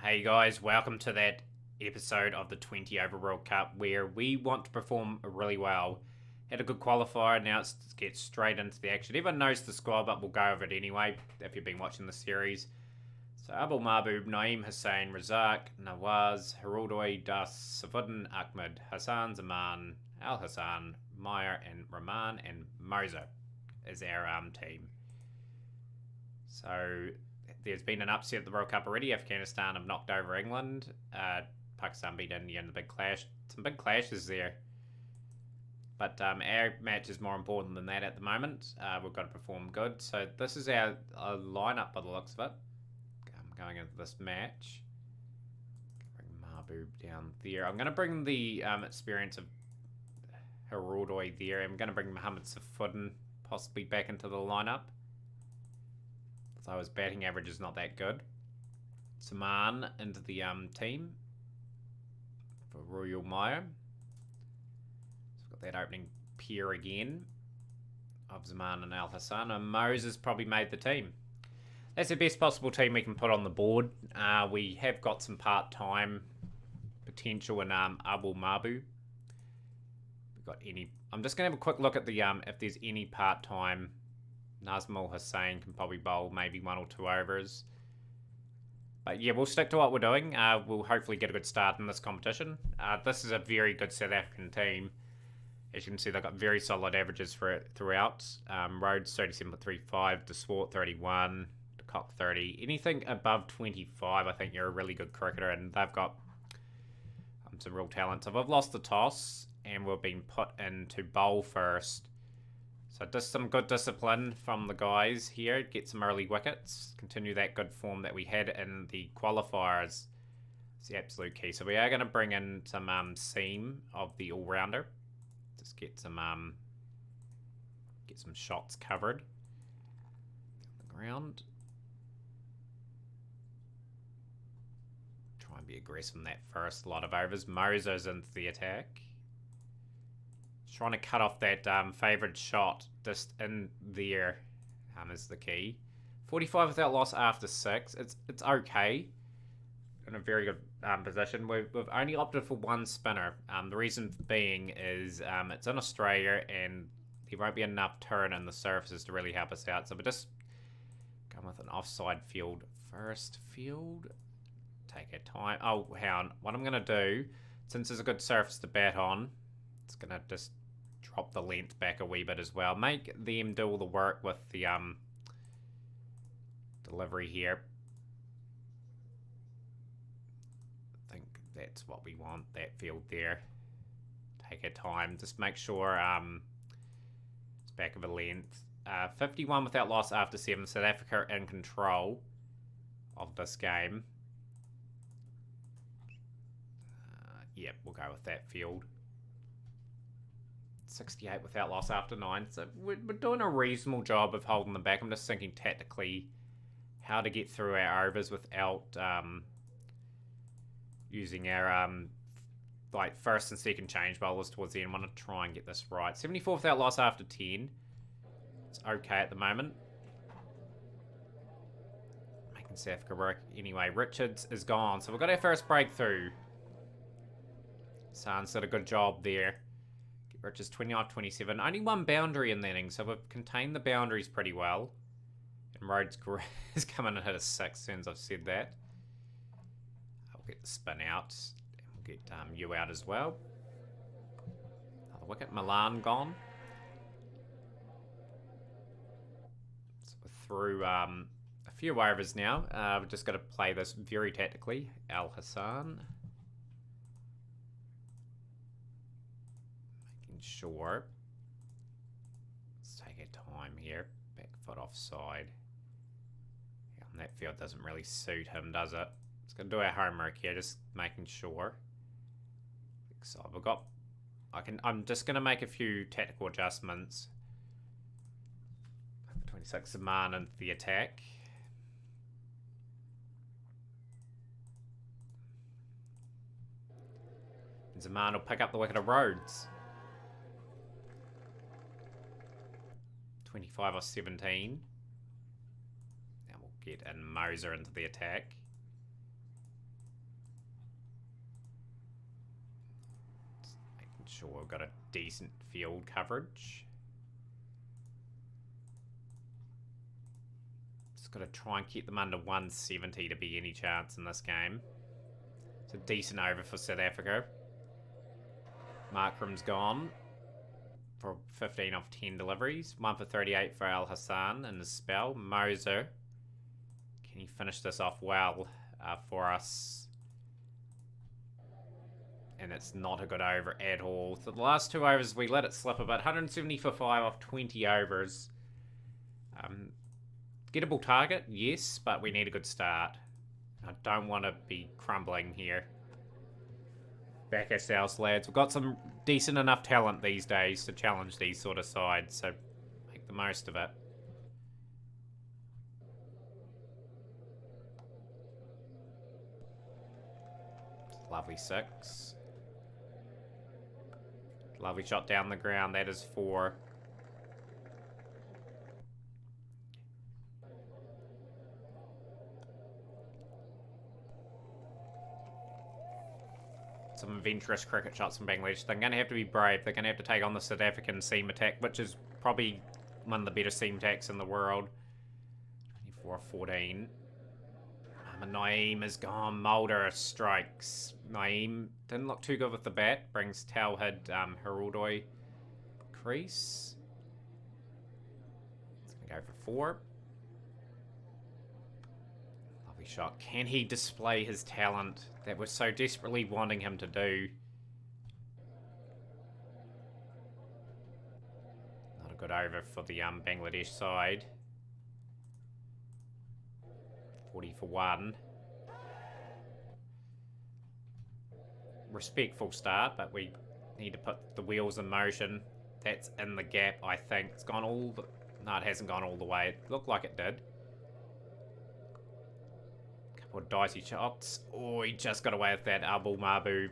Hey guys, welcome to that episode of the 20 over World Cup where we want to perform really well. Had a good qualifier, now let's get straight into the action. Everyone knows the squad, but we'll go over it anyway if you've been watching the series. So Abul Mahbub, Naeem Hussain, Razak, Nawaz, Hiraldoy, Das, Safudin, Ahmed, Hassan Zaman, Al Hassan, Meyer, and Rahman, and Moza is our team. So there's been an upset at the World Cup already. Afghanistan have knocked over England. Pakistan beat India in the big clash. Some big clashes there. But our match is more important than that at the moment. We've got to perform good. So this is our lineup by the looks of it. I'm going into this match. Bring Mahbub down there. I'm going to bring the experience of Hiraldoy there. I'm going to bring Mohammed Safudin possibly back into the lineup. So his batting average is not that good. Saman into the team for Royal Meyer. So we've got that opening pair again of Zaman and Al Hassan. And Moses probably made the team. That's the best possible team we can put on the board. We have got some part-time potential in Abul Mahbub. We've got any... I'm just going to have a quick look at the if there's any part-time. Nazmul Hussain can probably bowl maybe 1 or 2 overs. But yeah, we'll stick to what we're doing. We'll hopefully get a good start in this competition. This is a very good South African team. As you can see, they've got very solid averages for it throughout. Rhodes 37.35, De Swart 31, De Kock 30. Anything above 25, I think you're a really good cricketer, and they've got some real talent. So we've lost the toss, and we've been put in to bowl first. So just some good discipline from the guys here. Get some early wickets. Continue that good form that we had in the qualifiers. It's the absolute key. So we are going to bring in some seam of the all-rounder. Just get some shots covered on the ground. Try and be aggressive in that first lot of overs. Mozo's into the attack. Trying to cut off that favoured shot just in there is the key. 45 without loss after 6. It's okay. In a very good position. We've only opted for 1 spinner. The reason being is it's in Australia and there won't be enough turn in the surfaces to really help us out. So we're just going with an offside field. First field. Take our time. Oh, hang on. What I'm going to do, since there's a good surface to bat on, it's going to just drop the length back a wee bit as well. Make them do all the work with the delivery here. I think that's what we want, that field there. Take our time. Just make sure it's back of a length. 51 without loss after 7. South Africa in control of this game. Yep, we'll go with that field. 68 without loss after 9. So we're doing a reasonable job of holding them back. I'm just thinking tactically how to get through our overs without using our like first and second change bowlers towards the end. I want to try and get this right. 74 without loss after 10. It's okay at the moment. Making South Africa work anyway. Richards is gone. So we've got our first breakthrough. San's did a good job there. Richards 29-27. Only 1 boundary in the inning, so we've contained the boundaries pretty well. And Rhodes is coming and hit a 6 as soon as I've said that. I'll get the spin out. And we'll get you out as well. Another wicket. Milan gone. So we're through a few overs now. We've just got to play this very tactically. Al Hassan. Sure. Let's take our time here. Back foot offside. Yeah, and that field doesn't really suit him, does it? It's going to do our homework here, just making sure. So we've got... I'm just going to make a few tactical adjustments. 26 Zaman into the attack. And Zaman will pick up the wicket of Rhodes. 25 or 17. Now we'll get in Moser into the attack. Sure, we've got a decent field coverage. Just got to try and keep them under 170 to be any chance in this game. It's a decent over for South Africa. Markram's gone for 15 off 10 deliveries. 1 for 38 for Al Hassan in the spell. Moser, can he finish this off well for us? And it's not a good over at all. So the last 2 overs, we let it slip a bit. 170 for 5 off 20 overs. Gettable target, yes, but we need a good start. I don't want to be crumbling here. Back ourselves, lads. We've got some decent enough talent these days to challenge these sort of sides, so make the most of it. Lovely 6. Lovely shot down the ground. That is 4. Some adventurous cricket shots from Bangladesh. They're going to have to be brave. They're going to have to take on the South African seam attack, which is probably one of the better seam attacks in the world. 24-14. Naeem is gone. Mulder strikes. Naeem didn't look too good with the bat. Brings Tauhid Hiraldoi crease. It's going to go for 4. Lovely shot. Can he display his talent that we're so desperately wanting him to do? Not a good over for the Bangladesh side. 40 for 1. Respectful start, but we need to put the wheels in motion. That's in the gap, I think. It's gone all the... No, it hasn't gone all the way. It looked like it did. Couple of dicey shots. Oh, he just got away with that. Abul Mahbub.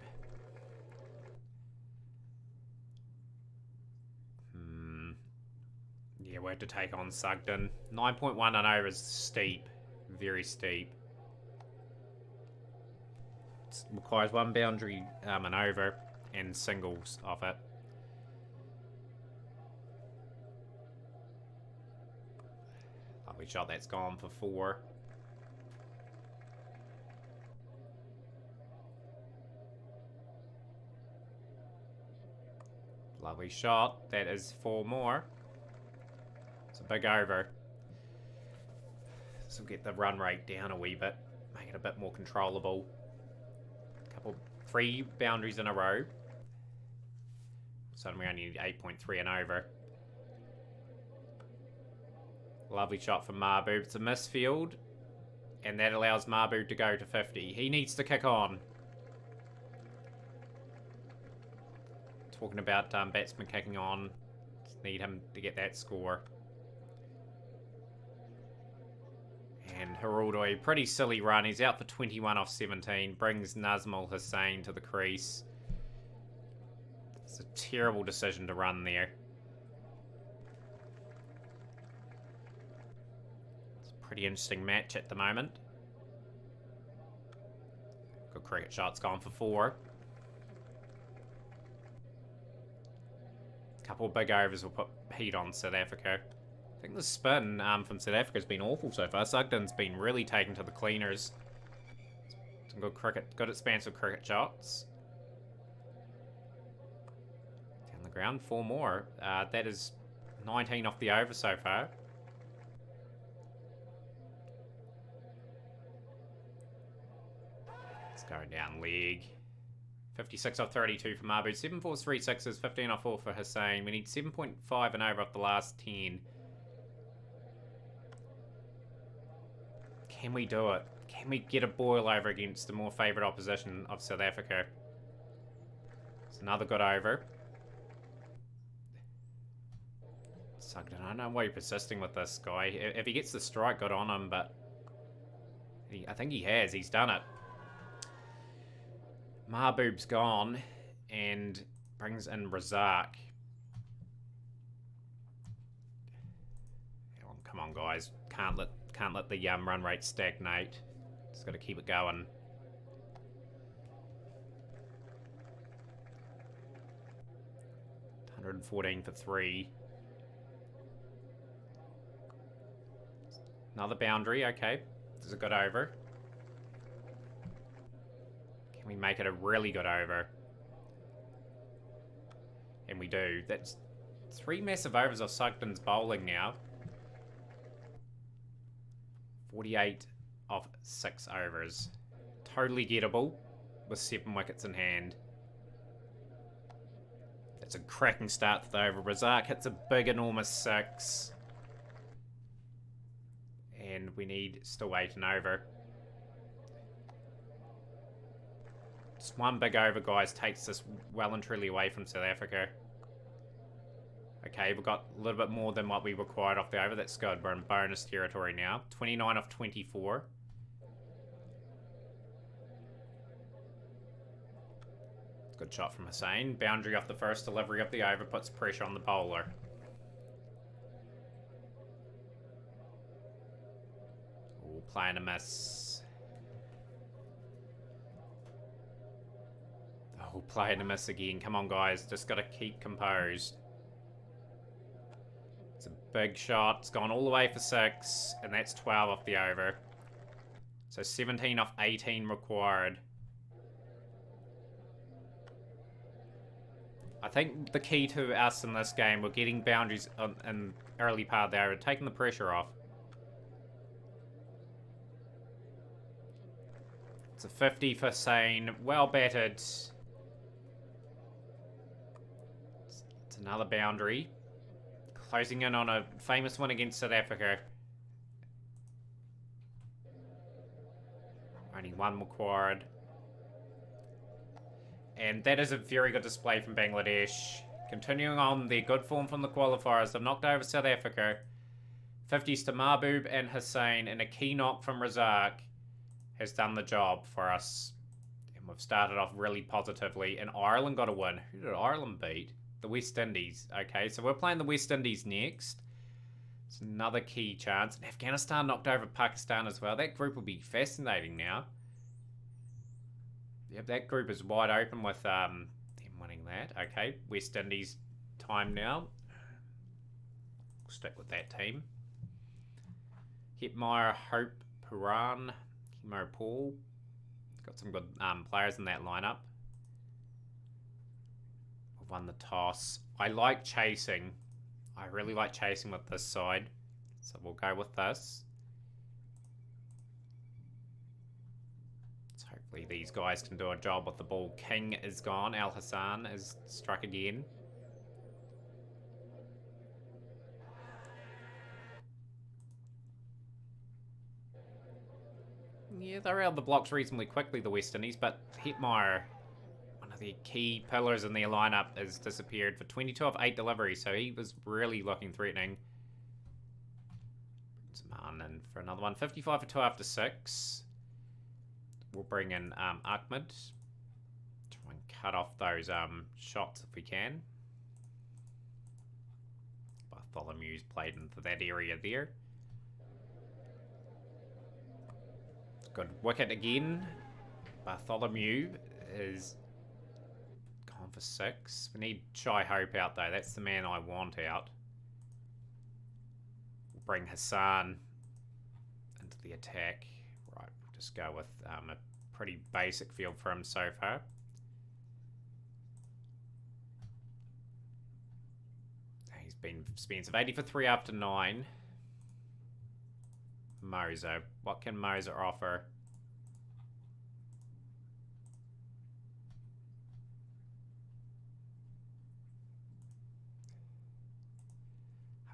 Yeah, we have to take on Sugden. 9.1 and over is steep. Very steep. It requires 1 boundary and over and singles off it. Lovely shot. That's gone for 4. Lovely shot. That is 4 more. It's a big over. This will get the run rate down a wee bit, make it a bit more controllable. 3 boundaries in a row. So we only need 8.3 and over. Lovely shot from Mahbub. It's a misfield, and that allows Mahbub to go to 50. He needs to kick on. Talking about batsmen kicking on. Just need him to get that score. And Hiraldoi, pretty silly run. He's out for 21 off 17. Brings Nazmul Hussain to the crease. It's a terrible decision to run there. It's a pretty interesting match at the moment. Good cricket shot's gone for 4. Couple of big overs will put heat on South Africa. I think the spin from South Africa has been awful so far. Sugden's been really taken to the cleaners. Some good expansive cricket shots. Down the ground, 4 more. That is 19 off the over so far. It's going down leg. 56 off 32 for Mahbub. 7 4s, 3 6s, 15 off 4 for Hussain. We need 7.5 and over off the last 10. Can we do it? Can we get a boil over against the more favoured opposition of South Africa? It's another good over. Sugden, I don't know why you're persisting with this guy. If he gets the strike, good on him, but I think he has. He's done it. Mahbub's gone and brings in Razak. Come on, guys. Can't let the run rate stagnate. Just got to keep it going. 114 for 3. Another boundary, okay. This is a good over. Can we make it a really good over? And we do. That's 3 massive overs of Sugden's bowling now. 48 of 6 overs. Totally gettable with 7 wickets in hand. It's a cracking start to the over. Razak hits a big, enormous 6. And we need still 8 and over. Just one big over, guys, takes us well and truly away from South Africa. Okay, we've got a little bit more than what we required off the over. That's good. We're in bonus territory now. 29 of 24. Good shot from Hussain. Boundary off the first delivery of the over puts pressure on the bowler. Ooh, playing a miss. Oh, playing a miss again. Come on, guys. Just got to keep composed. It's a big shot. It's gone all the way for 6, and that's 12 off the over. So 17 off 18 required. I think the key to us in this game, we're getting boundaries in early part of the over, taking the pressure off. It's a 50 for Sane. Well batted. It's another boundary. Closing in on a famous win against South Africa. Only 1 required. And that is a very good display from Bangladesh. Continuing on their good form from the qualifiers. They've knocked over South Africa. 50s to Mahbub and Hussain. And a key knock from Razak has done the job for us. And we've started off really positively. And Ireland got a win. Who did Ireland beat? The West Indies. Okay, so we're playing the West Indies next. It's another key chance. And Afghanistan knocked over Pakistan as well. That group will be fascinating now. Yep, that group is wide open with them winning that. Okay, West Indies time now. We'll stick with that team. Hetmeyer, Hope, Puran, Kimo Paul. Got some good players in that lineup. We've won the toss. I like chasing. I really like chasing with this side. So we'll go with this. Hopefully these guys can do a job with the ball. King is gone. Al Hassan is struck again. Yeah, they're out of the blocks reasonably quickly, the West Indies, but Hetmeyer, one of the key pillars in their lineup, has disappeared for 22 of 8 deliveries, so he was really looking threatening. Zaman in for another one. 55 for 2 after 6. We'll bring in Ahmed. Try and cut off those shots if we can. Bartholomew's played into that area there. Good wicket again. Bartholomew is gone for 6. We need Shai Hope out though. That's the man I want out. We'll bring Hassan into the attack. Right, we'll just go with a pretty basic field for him so far. He's been Spence of 80 for 3 after 9. Moser. What can Moser offer?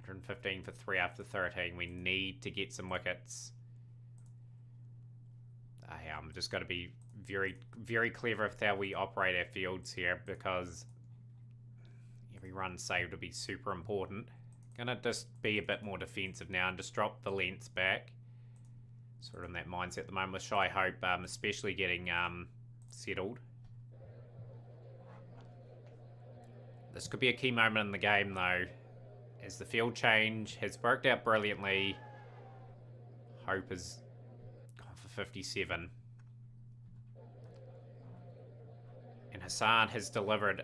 $115 for 3 after 13. We need to get some wickets. I'm just got to be very, very clever with how we operate our fields here, because every run saved will be super important. Gonna just be a bit more defensive now and just drop the lengths back. Sort of in that mindset at the moment with Shai Hope, especially getting settled. This could be a key moment in the game though, as the field change has worked out brilliantly. Hope is gone for 57. And Hassan has delivered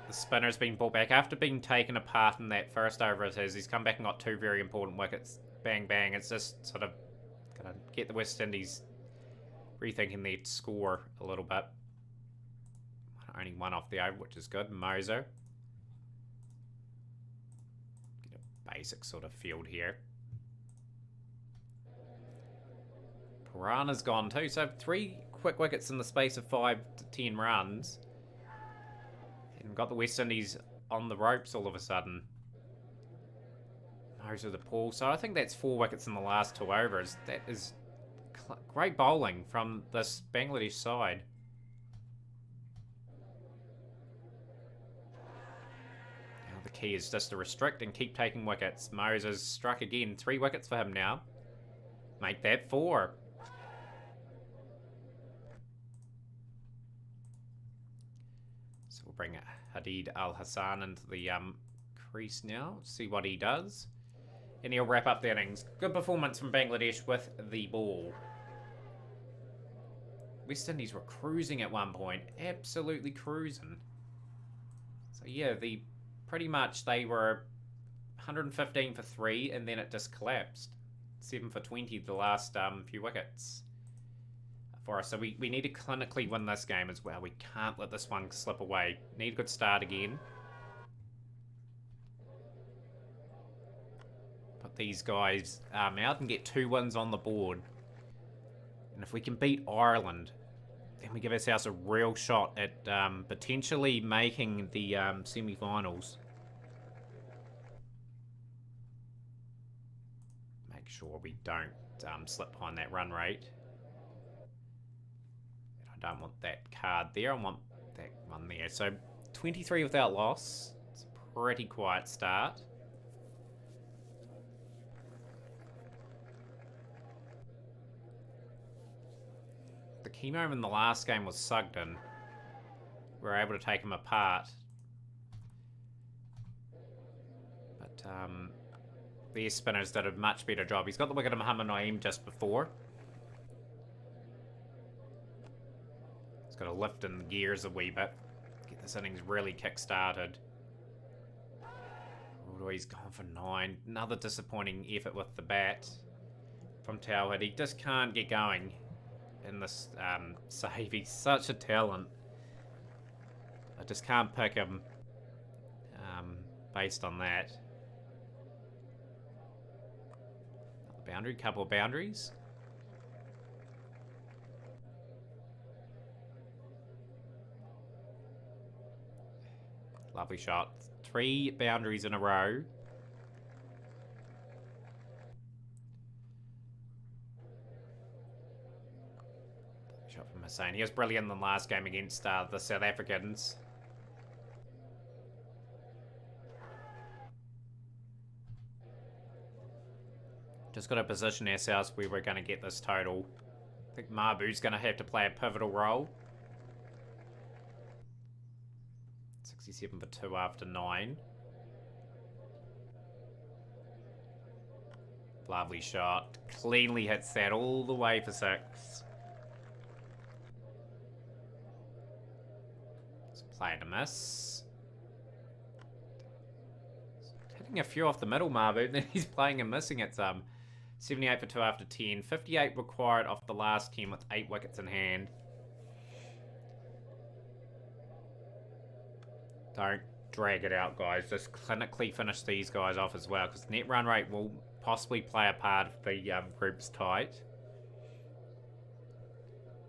The spinner's been brought back after being taken apart in that first over of his. He's come back and got 2 very important wickets. Bang, bang. It's just sort of going to get the West Indies rethinking their score a little bit. Only 1 off the over, which is good. Moser. Get a basic sort of field here. Purana's gone too, so 3 quick wickets in the space of 5 to 10 runs. And got the West Indies on the ropes all of a sudden. Moser the Paul. So I think that's 4 wickets in the last 2 overs. That is great bowling from this Bangladesh side. Now the key is just to restrict and keep taking wickets. Moser's struck again. 3 wickets for him now. Make that 4. So we'll bring Hadid Al Hassan into the crease now. See what he does. And he'll wrap up the innings. Good performance from Bangladesh with the ball. West Indies were cruising at one point. Absolutely cruising. So yeah, pretty much they were 115 for 3 and then it just collapsed. 7 for 20 the last few wickets for us. So we need to clinically win this game as well. We can't let this one slip away. Need a good start again. Put these guys out and get 2 wins on the board. And if we can beat Ireland, then we give ourselves a real shot at potentially making the semi-finals. Make sure we don't slip behind that run rate. And I don't want that card there. I want that one there. So 23 without loss. It's a pretty quiet start. The key moment in the last game was Sugden. We were able to take him apart. But the spinners did a much better job. He's got the wicket of Muhammad Naeem just before. He's got to lift in the gears a wee bit. Get this innings really kick-started. Oh, he's gone for 9. Another disappointing effort with the bat from Towhid. He just can't get going in this save. He's such a talent. I just can't pick him based on that. Boundary, couple of boundaries. Lovely shot. 3 boundaries in a row. Shot from Hussain. He was brilliant in the last game against the South Africans. Just got to position ourselves where we're going to get this total. I think Mahbub's going to have to play a pivotal role. 67 for 2 after 9. Lovely shot. Cleanly hits that all the way for 6. Just playing a miss. Hitting a few off the middle, Mahbub. Then he's playing and missing it some. 78 for 2 after 10. 58 required off the last 10 with 8 wickets in hand. Don't drag it out, guys. Just clinically finish these guys off as well, because net run rate will possibly play a part if the group's tight.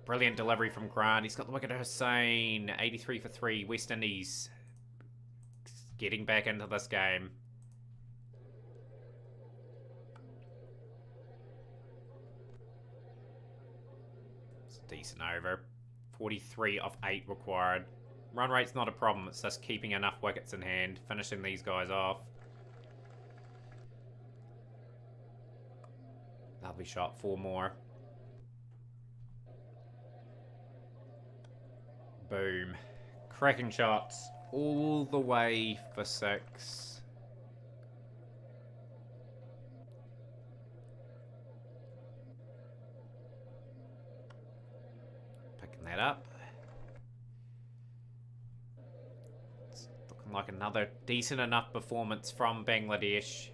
Brilliant delivery from Grant. He's got the wicket to Hussain. 83 for 3. West Indies getting back into this game. It's a decent over. 43 off 8 required. Run rate's not a problem, it's just keeping enough wickets in hand, finishing these guys off. Lovely shot, 4 more. Boom. Cracking shots all the way for 6. Picking that up. Looking like another decent enough performance from Bangladesh.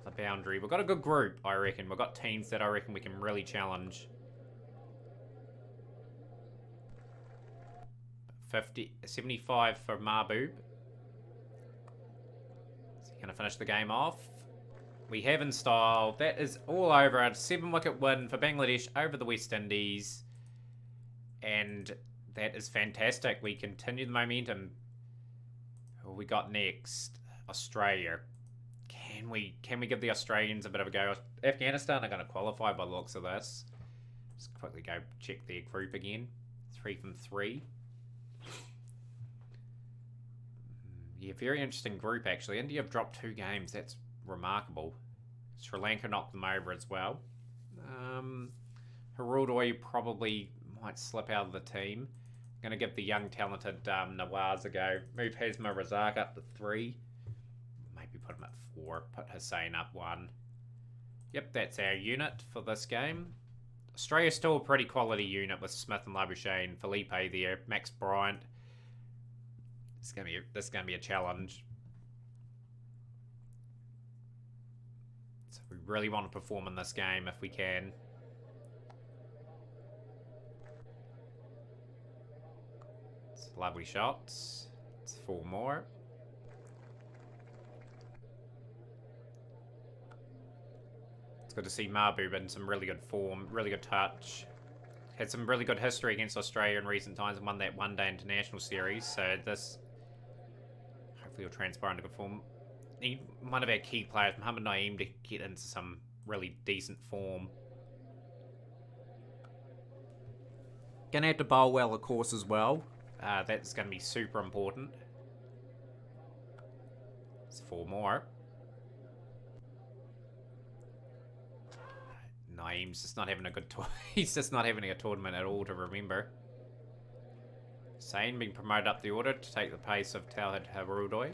Another boundary. We've got a good group, I reckon. We've got teams that I reckon we can really challenge. 75 for Mahbub. Is he going to finish the game off? We have in style. That is all over. A 7-wicket win for Bangladesh over the West Indies. And that is fantastic. We continue the momentum. Who we got next? Australia. Can we give the Australians a bit of a go? Afghanistan are going to qualify by the looks of this. Just quickly go check their group again. 3 from 3. Yeah, very interesting group actually. India have dropped 2 games. That's remarkable. Sri Lanka knocked them over as well. Hirudoi probably might slip out of the team. I'm going to give the young talented Nawaz a go. Move Hazma Razak up to 3. Maybe put him at 4. Put Hussain up 1. Yep, that's our unit for this game. Australia's still a pretty quality unit with Smith and Labuschagne, Felipe there, Max Bryant. This is going to be a challenge. So we really want to perform in this game if we can. It's lovely shots. It's 4 more. It's good to see Mahbub in some really good form, really good touch. Had some really good history against Australia in recent times and won that one-day international series. So this hopefully will transpire into good form. Need one of our key players, Mohammad Naeem, to get into some really decent form. Gonna have to bowl well, of course, as well. That's going to be super important. It's 4 more. Naeem's just not having a good he's just not having a tournament at all to remember. Sain being promoted up the order to take the place of Tauhid Hirudoi.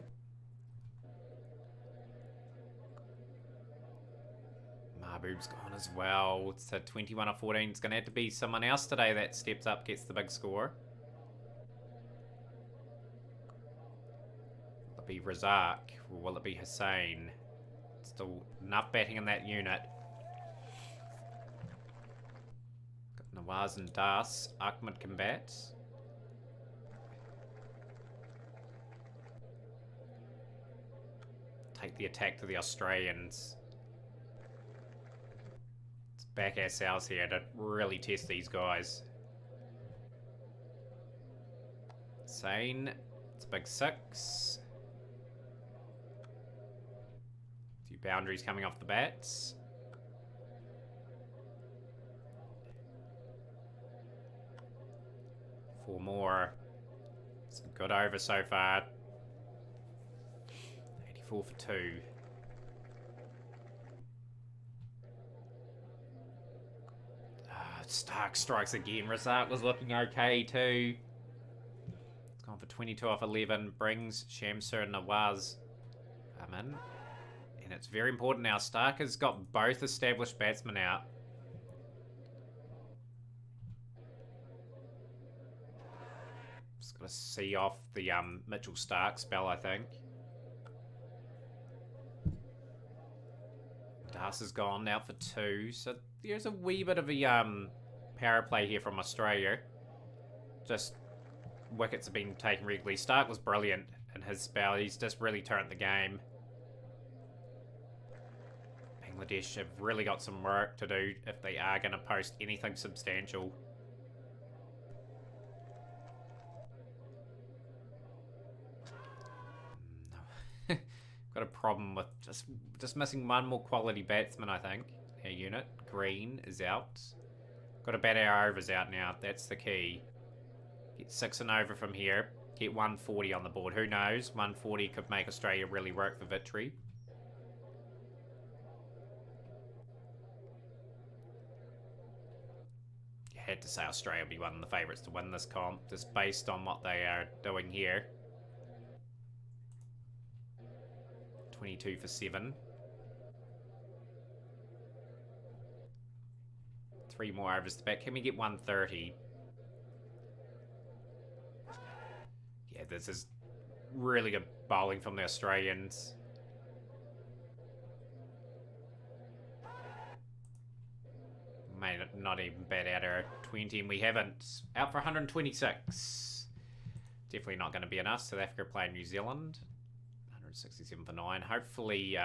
Mahbub's gone as well. It's a 21 or 14. It's going to have to be someone else today that steps up, gets the big score. Will it be Razak? Or will it be Hussain? Still enough batting in that unit. Got Nawaz and Das. Ahmed can bat. Take the attack to the Australians. Let's back ourselves here to really test these guys. Sain. It's a big 6. A few boundaries coming off the bats. Four more. It's a good over so far. 84 for 2. Stark strikes again. Razak was looking okay too. It's gone for 22 off 11. Brings Shamsur and Nawaz in. And it's very important now. Stark has got both established batsmen out. Just got to see off the Mitchell Stark spell, I think. Das is gone now for 2, so there's a wee bit of a power play here from Australia. Just wickets have been taken regularly. Stark was brilliant in his spell. He's just really turned the game. Bangladesh have really got some work to do if they are going to post anything substantial. Got a problem with just missing one more quality batsman, I think. Our unit. Green is out. Got to bat our overs out now. That's the key. Get 6 and over from here. Get 140 on the board. Who knows? 140 could make Australia really work for victory. You had to say Australia will be one of the favourites to win this comp, just based on what they are doing here. 22 for 7. 3 more overs to bat. Can we get 130? this is really good bowling from the Australians. Made it not even bad out of 20, and we haven't. Out for 126. Definitely not going to be enough. South Africa playing New Zealand. 167 for 9. Hopefully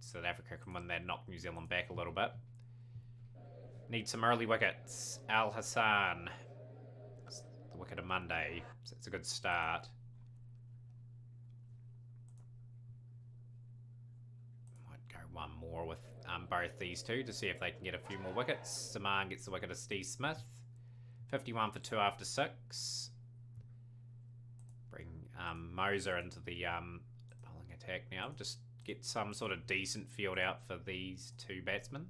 South Africa can win that, knock New Zealand back a little bit. Need some early wickets. Al Hassan. It's the wicket of Monday. So it's a good start. Might go one more with both these two to see if they can get a few more wickets. Saman gets the wicket of Steve Smith. 51 for 2 after 6. Bring Moser into the bowling attack now. Just get some sort of decent field out for these two batsmen.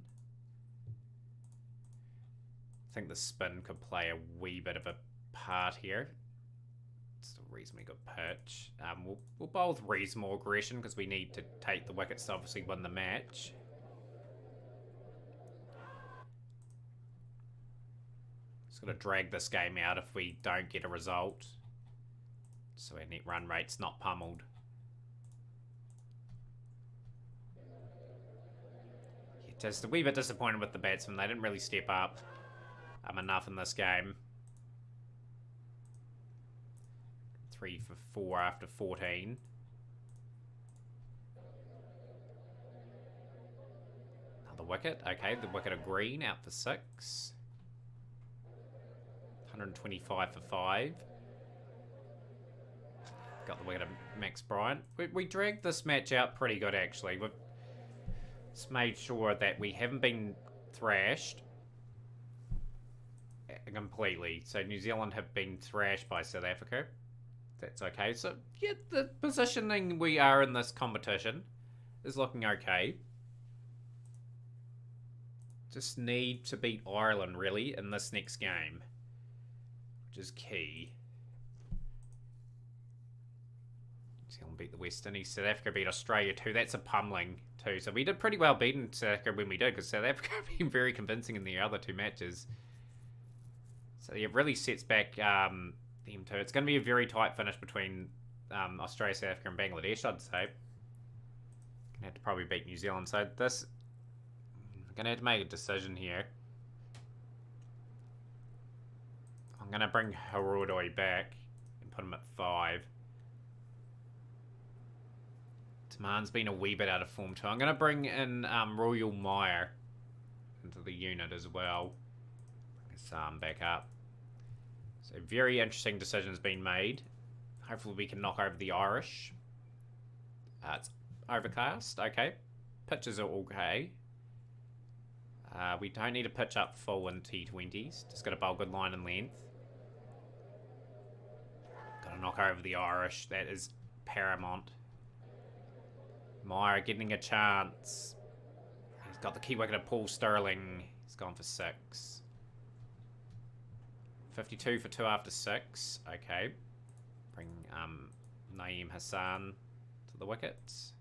I think the spin could play a wee bit of a part here. It's a reasonably good pitch. We'll bowl with reasonable aggression because we need to take the wickets to obviously win the match. Just got to drag this game out if we don't get a result, so our net run rate's not pummeled. Yeah, just a wee bit disappointed with the batsmen. They didn't really step up enough in this game. 3 for 4 after 14. Another wicket. Okay, the wicket of Green out for 6. 125 for 5. Got the wicket of Max Bryant. We dragged this match out pretty good, actually. We've just made sure that we haven't been thrashed completely. So New Zealand have been thrashed by South Africa. That's okay. So, yeah, the positioning we are in this competition is looking okay. Just need to beat Ireland, really, in this next game, which is key. New Zealand beat the West Indies. South Africa beat Australia too. That's a pummeling too. So we did pretty well beating South Africa when we did, because South Africa have been very convincing in the other two matches. So it really sets back them too. It's going to be a very tight finish between Australia, South Africa and Bangladesh, I'd say. Gonna have to probably beat New Zealand. So this, I'm going to have to make a decision here. I'm going to bring Harodoi back and put him at 5. Taman's been a wee bit out of form too. I'm going to bring in Royal Meyer into the unit as well. Bring his arm back up. So very interesting decisions being made. Hopefully we can knock over the Irish. It's overcast. Okay. Pitches are okay. We don't need to pitch up full in T20s. Just got to bowl good line and length. Got to knock over the Irish. That is paramount. Meyer getting a chance. He's got the key wicket of Paul Stirling. He's gone for 6. 52 for 2 after 6. Okay. Bring Naeem Hassan to the wickets.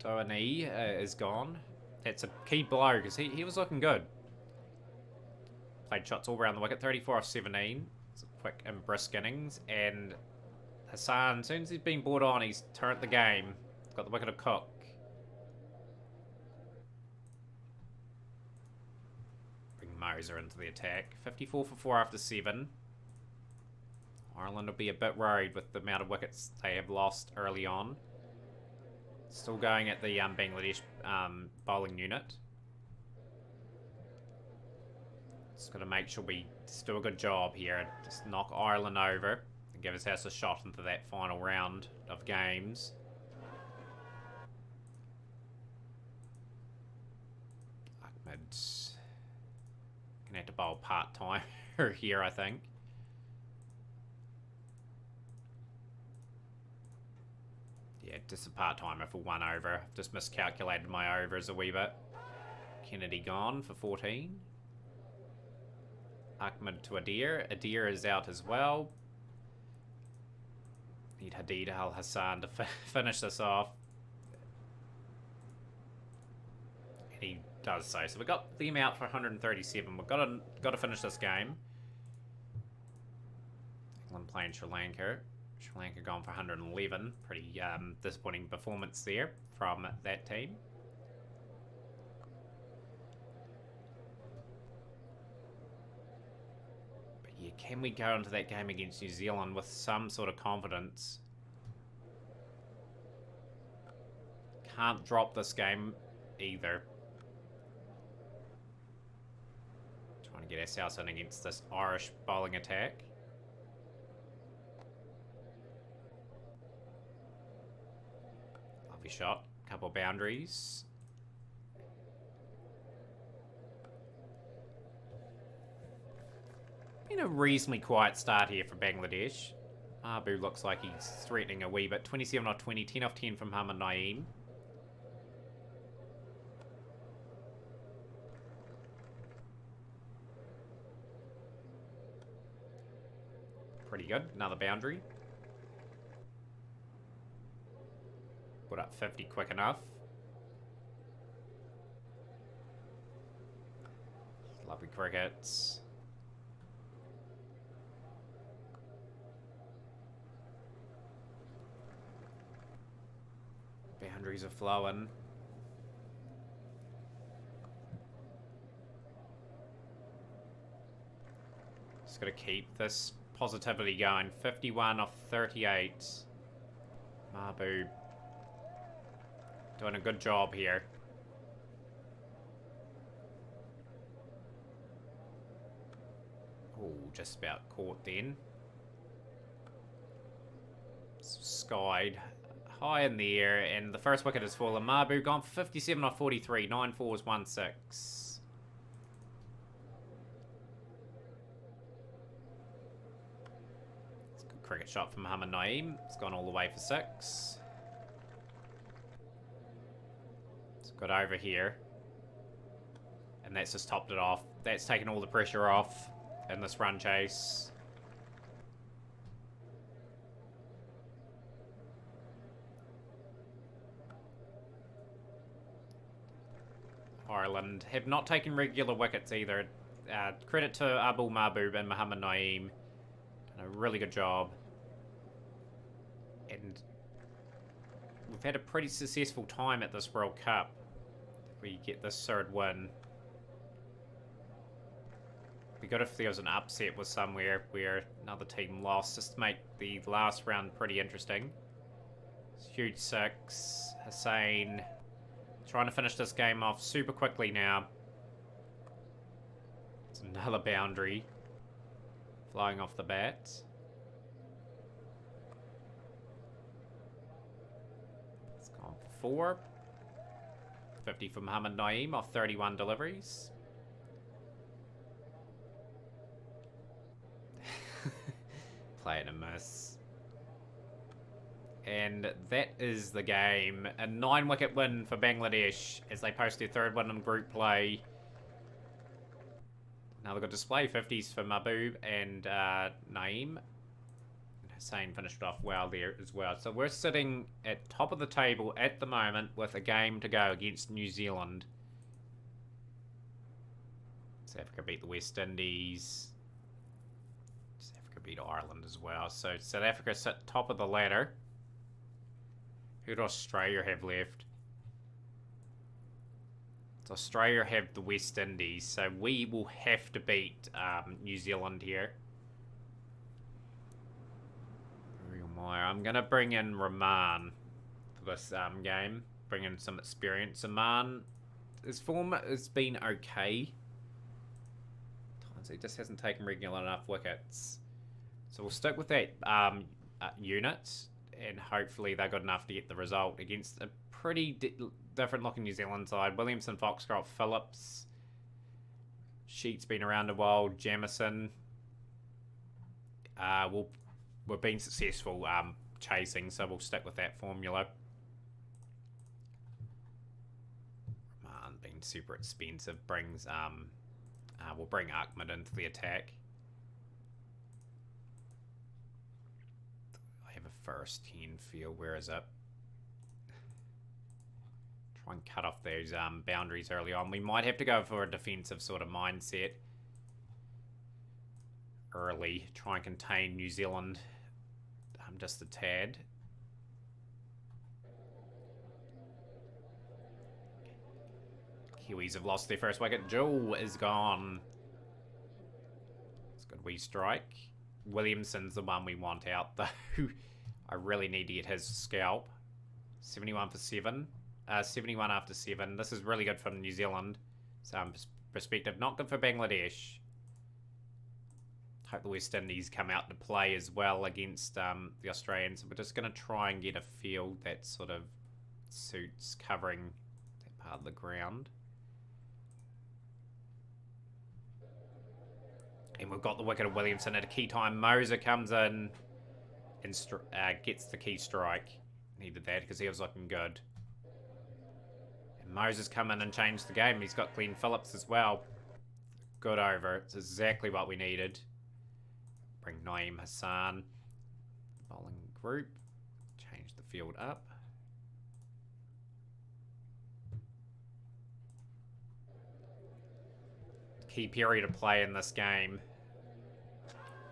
Toanei is gone. That's a key blow because he was looking good. Played shots all around the wicket. 34 off 17. It's a quick and brisk innings. And Hassan, as soon as he's been brought on, he's turned the game. Got the wicket of Cook. Bring Moser into the attack. 54 for 4 after 7. Ireland will be a bit worried with the amount of wickets they have lost early on. Still going at the Bangladesh bowling unit. Just got to make sure we just do a good job here. Just knock Ireland over and give us a shot into that final round of games. Ahmed's gonna have to bowl part-time here, I think. Yeah, just a part-timer for 1 over. Just miscalculated my overs a wee bit. Kennedy gone for 14. Ahmed to Adir. Adir is out as well. Need Hadid Al Hassan to finish this off. And he does so. So we got them out for 137. We've got to finish this game. England playing Sri Lanka. Sri Lanka gone for 111. Pretty disappointing performance there from that team. But yeah, can we go into that game against New Zealand with some sort of confidence? Can't drop this game either. Trying to get ourselves in against this Irish bowling attack. Lovely shot. Couple of boundaries. Been a reasonably quiet start here for Bangladesh. Mahbub looks like he's threatening a wee bit. 27 off 20, 10 off 10 from Mohammad Naeem. Pretty good. Another boundary. Put up 50 quick enough. Lovely crickets. Boundaries are flowing. Just got to keep this positivity going. 51 off 38. Mahbub doing a good job here. Oh, just about caught then. Skied high in the air, and the first wicket has fallen. Mahbub gone for 57 off 43. 9 fours, 1 6. Cricket shot from Mohammad Naeem. It's gone all the way for 6. It's got over here. And that's just topped it off. That's taken all the pressure off in this run chase. Ireland have not taken regular wickets either. Credit to Abul Mahbub and Mohammad Naeem. Done a really good job. And we've had a pretty successful time at this World Cup. If we get this third win. It'd be good if there was an upset with somewhere where another team lost, just to make the last round pretty interesting. It's huge 6. Hussain trying to finish this game off super quickly now. It's another boundary flying off the bat. It's gone for 4. 50 for Mohammad Naeem off 31 deliveries. Playing a miss. And that is the game. A 9-wicket win for Bangladesh as they post their third win in group play. Another good display. 50s for Mahbub and Naeem. Hussain finished off well there as well. So we're sitting at top of the table at the moment with a game to go against New Zealand. South Africa beat the West Indies. South Africa beat Ireland as well. So South Africa sit top of the ladder. Who does Australia have left? So Australia have the West Indies, so we will have to beat New Zealand here. I'm going to bring in Rahman for this game. Bring in some experience. Rahman, his form has been okay. He just hasn't taken regular enough wickets. So we'll stick with that unit, and hopefully they're good enough to get the result against a pretty different looking New Zealand side. Williamson, Foxcroft, Phillips. Sheet's been around a while. Jamieson. We've been successful chasing, so we'll stick with that formula. Rahman being super expensive brings we'll bring Ahmed into the attack. I have a first 10 field. Where is it? Try and cut off those boundaries early on. We might have to go for a defensive sort of mindset early. Try and contain New Zealand just a tad. Kiwis have lost their first wicket. Jewel is gone. It's a good wee strike. Williamson's the one we want out, though. I really need to get his scalp. 71 for 7. 71 after 7. This is really good from New Zealand. Some perspective. Not good for Bangladesh. Hope the West Indies come out to play as well against the Australians. We're just going to try and get a field that sort of suits covering that part of the ground. And we've got the wicket of Williamson at a key time. Moser comes in and gets the key strike. Needed that because he was looking good. And Moser's come in and changed the game. He's got Glenn Phillips as well. Good over. It's exactly what we needed. Bring Naeem Hassan. Bowling group. Change the field up. Key period of play in this game.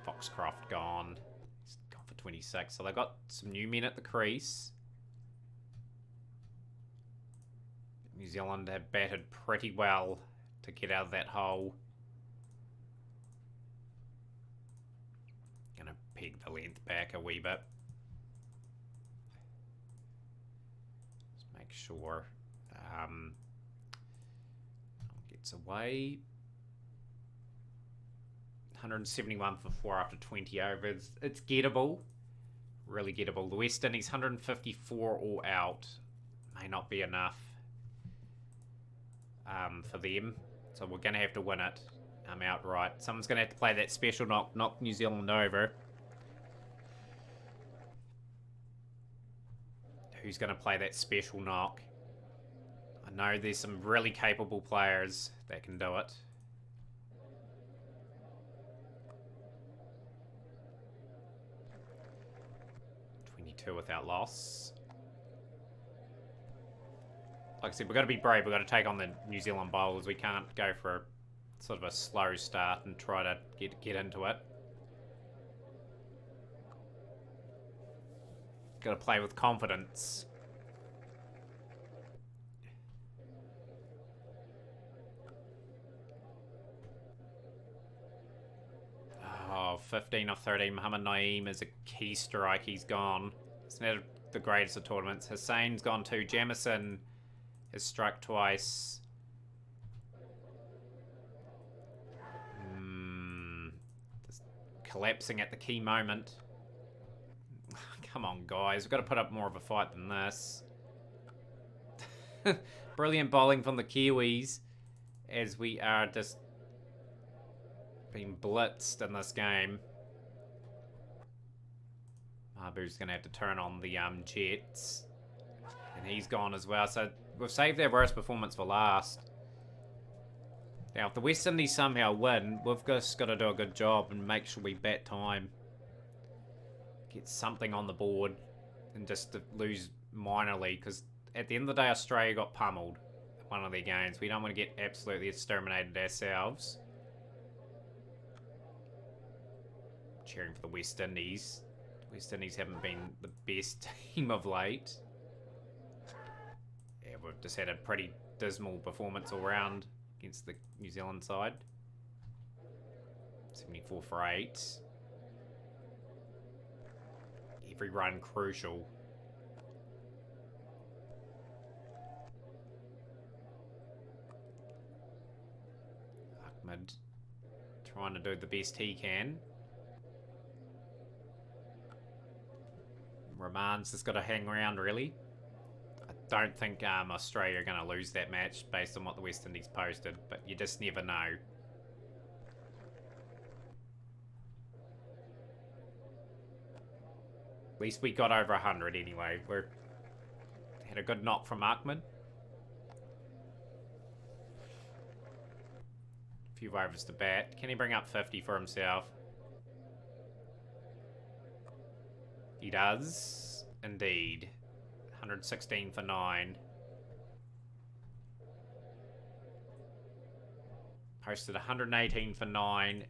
Foxcroft gone. He's gone for 26. So they've got some new men at the crease. New Zealand have batted pretty well to get out of that hole. Gonna peg the length back a wee bit. Just make sure gets away. 171 for 4 after 20 overs. It's gettable. Really gettable. The West Indies 154 all out. May not be enough for them. So we're going to have to win it outright. Someone's going to have to play that special knock New Zealand over. Who's going to play that special knock? I know there's some really capable players that can do it. 22 without loss. Like I said, we've got to be brave. We've got to take on the New Zealand bowlers. We can't go for a, sort of a slow start and try to get into it. Got to play with confidence. Oh, 15 off 13. Muhammad Naeem is a key strike. He's gone. It's not the greatest of tournaments. Hussein's gone too. Jamieson has struck twice. Just collapsing at the key moment. Come on, guys. We've got to put up more of a fight than this. Brilliant bowling from the Kiwis as we are just being blitzed in this game. Mabu's going to have to turn on the Jets. And he's gone as well. So we've saved their worst performance for last. Now, if the West Indies somehow win, we've just got to do a good job and make sure we bat time. Get something on the board and just to lose minorly. Because at the end of the day, Australia got pummeled at one of their games. We don't want to get absolutely exterminated ourselves. Cheering for the West Indies. The West Indies haven't been the best team of late. Yeah, we've just had a pretty dismal performance all round against the New Zealand side. 74 for 8. Every run crucial. Ahmed trying to do the best he can. Rahman's just got to hang around, really. I don't think Australia are going to lose that match based on what the West Indies posted, but you just never know. At least we got over 100 anyway. We had a good knock from Ahmed. A few overs to bat. Can he bring up 50 for himself? He does, indeed. 116 for 9. Posted 118 for 9.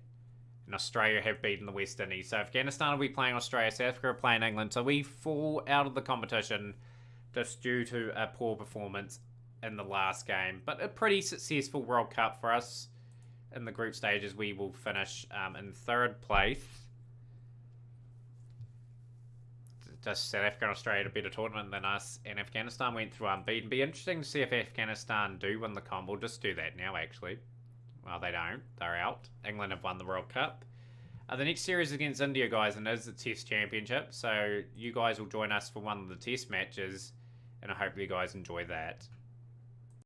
And Australia have beaten the West Indies. So Afghanistan will be playing Australia, South Africa are playing England. So we fall out of the competition just due to a poor performance in the last game. But a pretty successful World Cup for us. In the group stages, we will finish in 3rd place. Just South Africa and Australia had a better tournament than us, and Afghanistan went through unbeaten. Be interesting to see if Afghanistan do win the comp. We'll just do that now, actually. Well, they don't. They're out. England have won the World Cup. The next series is against India, guys, and it is the Test Championship. So you guys will join us for one of the Test matches, and I hope you guys enjoy that.